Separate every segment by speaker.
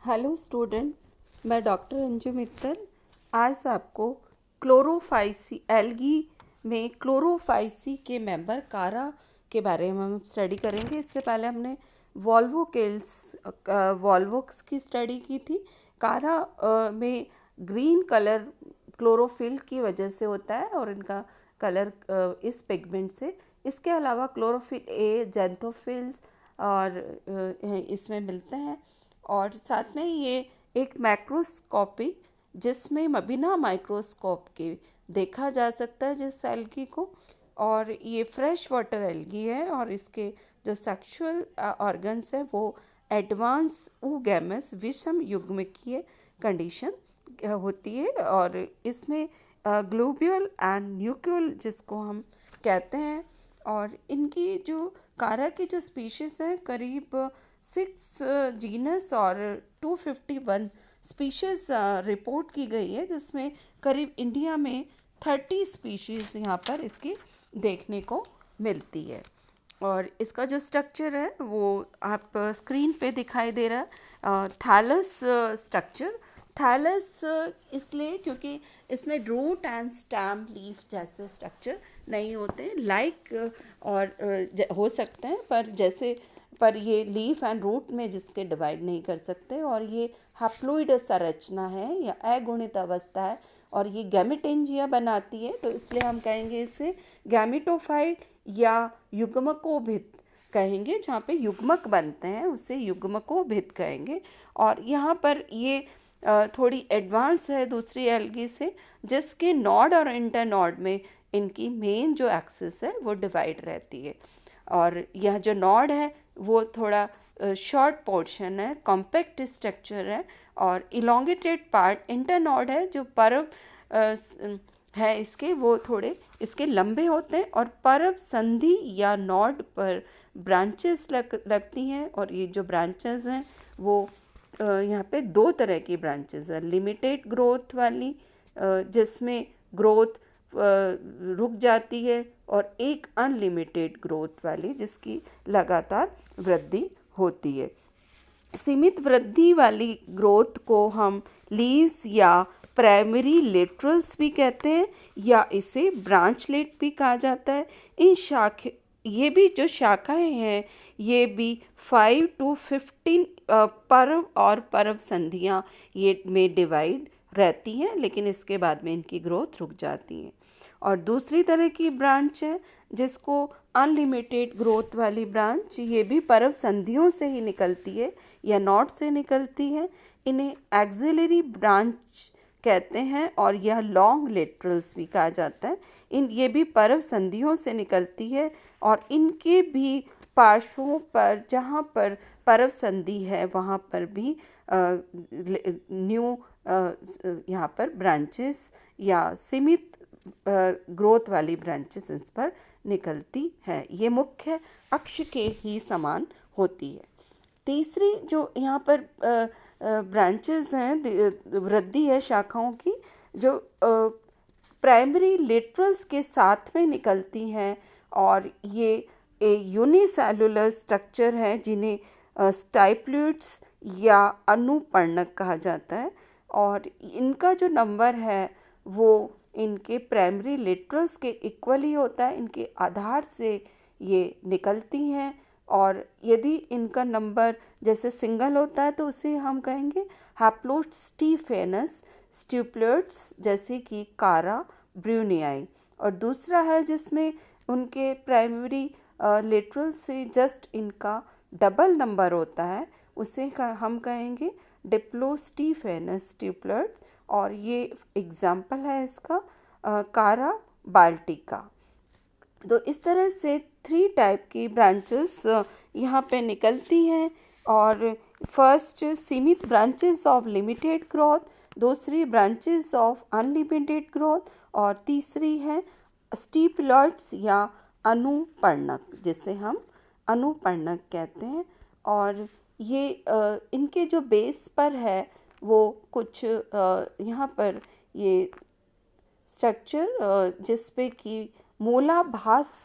Speaker 1: Hello student, मैं doctor Anju Mittal आज आपको क्लोरोफाइसी एल्गी में क्लोरोफाइसी के मेंबर कारा के बारे में हम स्टडी करेंगे। इससे पहले हमने वॉल्वोक्स की स्टडी की थी। कारा में ग्रीन कलर क्लोरोफिल की वजह से होता है और इनका कलर इस पिगमेंट से। इसके अलावा क्लोरोफिल ए, जेंथोफिल्स और इसमें मिलते हैं। और साथ में ये एक मैक्रोस्कोपी जिसमें बिना माइक्रोस्कोप के देखा जा सकता है जिस एल्गी को। और ये फ्रेश वाटर एल्गी है और इसके जो सेक्सुअल ऑर्गन्स है वो एडवांस ऊगैमस विषम युग्मकीय कंडीशन होती है। और इसमें ग्लोब्यूल एंड न्यूक्लियल जिसको हम कहते हैं। और इनकी जो कारा की जो स्पीशीज़ हैं करीब 6 जीनस और 251 स्पीशीज़ रिपोर्ट की गई है, जिसमें करीब इंडिया में 30 स्पीशीज़ यहाँ पर इसकी देखने को मिलती है। और इसका जो स्ट्रक्चर है वो आप स्क्रीन पे दिखाई दे रहा है, थैलस स्ट्रक्चर। थैलस इसलिए क्योंकि इसमें रूट एंड स्टेम लीफ जैसे स्ट्रक्चर नहीं होते, हो सकते हैं पर ये लीफ एंड रूट में जिसके डिवाइड नहीं कर सकते। और ये हैप्लोइड संरचना है या अगुणित अवस्था है और ये गैमेटेंजिया बनाती है, तो इसलिए हम कहेंगे इसे गैमेटोफाइट या युग्मकोभित कहेंगे। जहाँ पे युग्मक बनते हैं उसे युग्मकोभित कहेंगे। और यहाँ पर ये थोड़ी एडवांस है दूसरी एल्गी से, जिसके नॉड और इंटरनॉड में इनकी मेन जो एक्सिस है वो डिवाइड रहती है। और यह जो नॉड है वो थोड़ा शॉर्ट पोर्शन है, कॉम्पैक्ट स्ट्रक्चर है। और इलोंगेटेड पार्ट इंटरनॉड है, जो पर्व है इसके वो थोड़े इसके लंबे होते हैं। और पर्व संधि या नॉड पर ब्रांचेस लगती हैं। और ये जो ब्रांचेस हैं वो यहाँ पे दो तरह की ब्रांचेस है, लिमिटेड ग्रोथ वाली जिसमें ग्रोथ रुक जाती है, और एक अनलिमिटेड ग्रोथ वाली जिसकी लगातार वृद्धि होती है। सीमित वृद्धि वाली ग्रोथ को हम लीव्स या प्राइमरी लेटरल्स भी कहते हैं, या इसे ब्रांचलेट भी कहा जाता है। ये भी जो शाखाएं हैं ये भी 5 to 15 पर्व और पर्व संधियां ये में डिवाइड रहती हैं, लेकिन इसके बाद में इनकी ग्रोथ रुक जाती है। और दूसरी तरह की ब्रांच है जिसको अनलिमिटेड ग्रोथ वाली ब्रांच, ये भी पर्व संधियों से ही निकलती है या नॉड से निकलती है। इन्हें एक्सिलरी ब्रांच कहते हैं और यह लॉन्ग लेटरल्स भी कहा जाता है। ये भी पर्व संधियों से निकलती है और इनके भी पार्श्वों पर जहाँ पर पर्व संधि है वहाँ पर भी यहाँ पर ब्रांचेस या सीमित ग्रोथ वाली ब्रांचेस इस पर निकलती है। ये मुख्य अक्ष के ही समान होती है। तीसरी जो यहाँ पर ब्रांचेस हैं, वृद्धि है शाखाओं की, जो प्राइमरी लेटरल्स के साथ में निकलती हैं। और ये यूनिसेलुलर स्ट्रक्चर है जिन्हें स्टाइप्लूट्स या अनुपर्णक कहा जाता है। और इनका जो नंबर है वो इनके प्राइमरी लेटरल्स के इक्वल ही होता है। इनके आधार से ये निकलती हैं। और यदि इनका नंबर जैसे सिंगल होता है तो उसे हम कहेंगे हैप्लोस्टिफेनस स्ट्यूप्लर्ट्स, जैसे कि कारा ब्रूनियाई। और दूसरा है जिसमें उनके प्राइमरी लेटरल से जस्ट इनका डबल नंबर होता है, उसे हम कहेंगे डिप्लोस्टिफेनस स्ट्यूप्लर्ट्स। और ये एग्जाम्पल है इसका कारा बाल्टिका। तो इस तरह से 3 टाइप की ब्रांचेस यहाँ पे निकलती हैं। और फर्स्ट सीमित ब्रांचेस ऑफ लिमिटेड ग्रोथ, दूसरी ब्रांचेस ऑफ अनलिमिटेड ग्रोथ, और तीसरी है स्टीपलर्ट्स या अनुपर्णक, जिसे हम अनुपर्णक कहते हैं। और ये इनके जो बेस पर है वो कुछ यहाँ पर ये स्ट्रक्चर जिस पे कि मूलाभास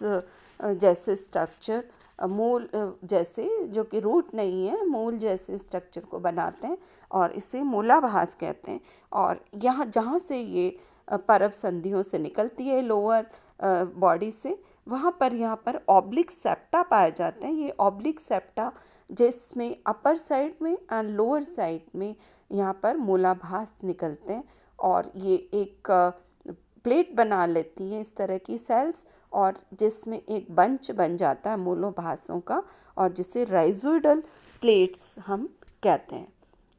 Speaker 1: जैसे स्ट्रक्चर मूल जैसे, जो कि रूट नहीं है, मूल जैसे स्ट्रक्चर को बनाते हैं और इसे मूलाभास कहते हैं। और यहाँ जहाँ से ये परव संधियों से निकलती है लोअर बॉडी से, वहाँ पर यहाँ पर ऑब्लिक सेप्टा पाए जाते हैं। ये ऑब्लिक सेप्टा जिसमें अपर साइड में एंड लोअर साइड में यहाँ पर मूलाभास निकलते हैं और ये एक प्लेट बना लेती हैं इस तरह की सेल्स, और जिसमें एक बंच बन जाता है मूलोभासों का, और जिसे राइजोइडल प्लेट्स हम कहते हैं।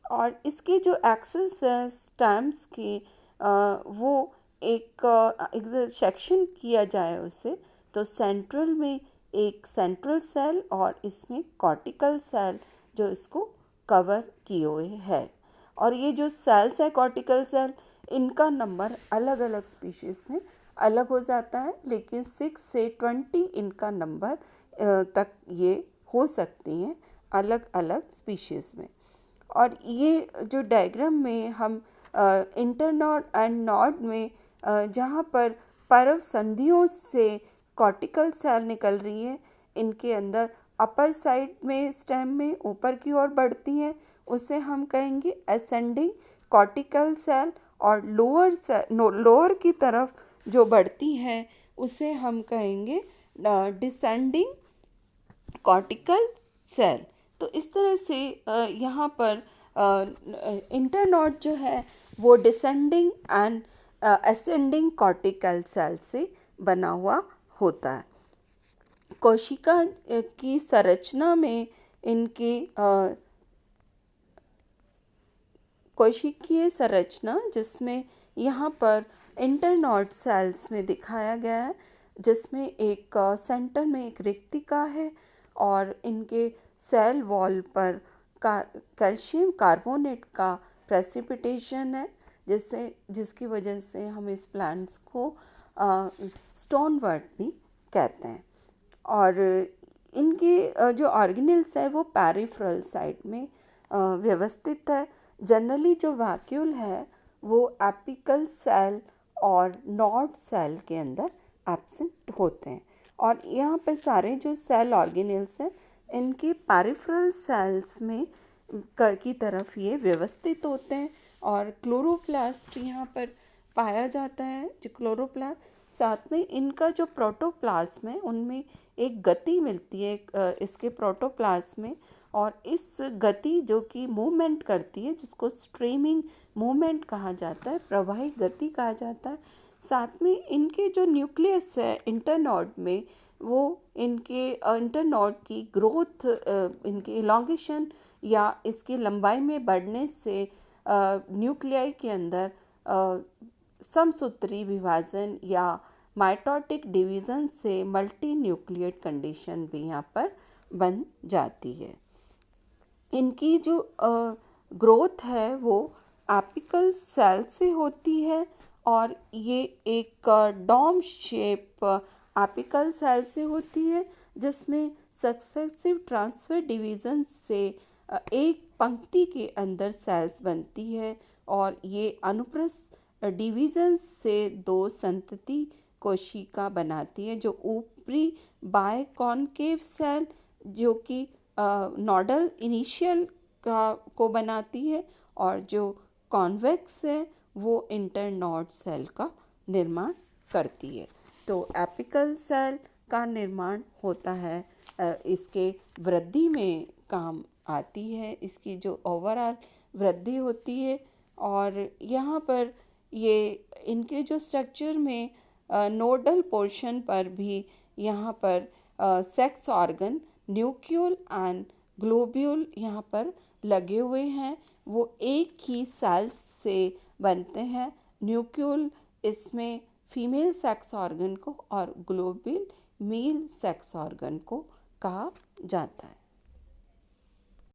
Speaker 1: और इसकी जो एक्सिस है स्टैम्स की, वो एक सेक्शन किया जाए उसे, तो सेंट्रल में एक सेंट्रल सेल और इसमें कॉर्टिकल सेल जो इसको कवर किए हुए है। और ये जो सेल्स है कॉर्टिकल सेल, इनका नंबर अलग अलग स्पीशीज़ में अलग हो जाता है, लेकिन 6 से 20 इनका नंबर तक ये हो सकती हैं अलग अलग स्पीशीज़ में। और ये जो डायग्राम में हम इंटरनॉड एंड नॉड में जहाँ पर परव संधियों से कॉर्टिकल सेल निकल रही है, इनके अंदर अपर साइड में स्टेम में ऊपर की ओर बढ़ती हैं, उसे हम कहेंगे असेंडिंग कॉर्टिकल सेल, और लोअर की तरफ जो बढ़ती हैं उसे हम कहेंगे डिसेंडिंग कॉर्टिकल सेल। तो इस तरह से यहाँ पर इंटरनॉड जो है वो descending and ascending cortical cell से बना हुआ होता है। कोशिका की संरचना में इनकी कोशिकीय संरचना, जिसमें यहाँ पर इंटरनॉड सेल्स में दिखाया गया है, जिसमें एक सेंटर में एक रिक्तिका है और इनके सेल वॉल पर कैल्शियम कार्बोनेट का प्रेसिपिटेशन है, जिसकी वजह से हम इस प्लांट्स को स्टोन वर्ट भी कहते हैं। और इनके जो ऑर्गेनेल्स है वो पेरिफेरल साइड में व्यवस्थित है। जनरली जो वैक्यूल है वो एपिकल सेल और नॉड सेल के अंदर एब्सेंट होते हैं। और यहाँ पर सारे जो सेल ऑर्गेनेल्स हैं इनके पेरिफेरल सेल्स में की तरफ ये व्यवस्थित होते हैं। और क्लोरोप्लास्ट यहाँ पर पाया जाता है, जो क्लोरोप्लास्ट, साथ में इनका जो प्रोटोप्लाज्म है उनमें एक गति मिलती है इसके प्रोटोप्लाज्म में, और इस गति जो कि मूवमेंट करती है, जिसको स्ट्रीमिंग मूवमेंट कहा जाता है, प्रवाही गति कहा जाता है। साथ में इनके जो न्यूक्लियस है इंटरनॉड में, वो इनके इंटरनॉड की ग्रोथ, इनके इलॉन्गेशन या इसकी लंबाई में बढ़ने से न्यूक्लियाई के अंदर समसूत्री विभाजन या माइटोटिक डिवीज़न से मल्टी न्यूक्लिएट कंडीशन भी यहाँ पर बन जाती है। इनकी जो ग्रोथ है वो एपिकल सेल से होती है, और ये एक डॉम शेप एपिकल सेल से होती है, जिसमें सक्सेसिव ट्रांसफर डिवीज़न से एक पंक्ति के अंदर सेल्स बनती है, और ये अनुप्रस्थ डिवीज़न से 2 संतति कोशिका बनाती है। जो ऊपरी बाय कॉनकेव सेल जो कि नोडल इनिशियल को बनाती है, और जो कॉन्वेक्स है वो इंटरनॉड सेल का निर्माण करती है। तो एपिकल सेल का निर्माण होता है, इसके वृद्धि में काम आती है, इसकी जो ओवरऑल वृद्धि होती है। और यहाँ पर ये इनके जो स्ट्रक्चर में नोडल पोर्शन पर भी यहाँ पर सेक्स ऑर्गन न्यूक्लियल एंड ग्लोब्यूल यहाँ पर लगे हुए हैं। वो एक ही सेल्स से बनते हैं। न्यूक्लियल इसमें फीमेल सेक्स ऑर्गन को और ग्लोब्यूल मेल सेक्स ऑर्गन को कहा जाता है।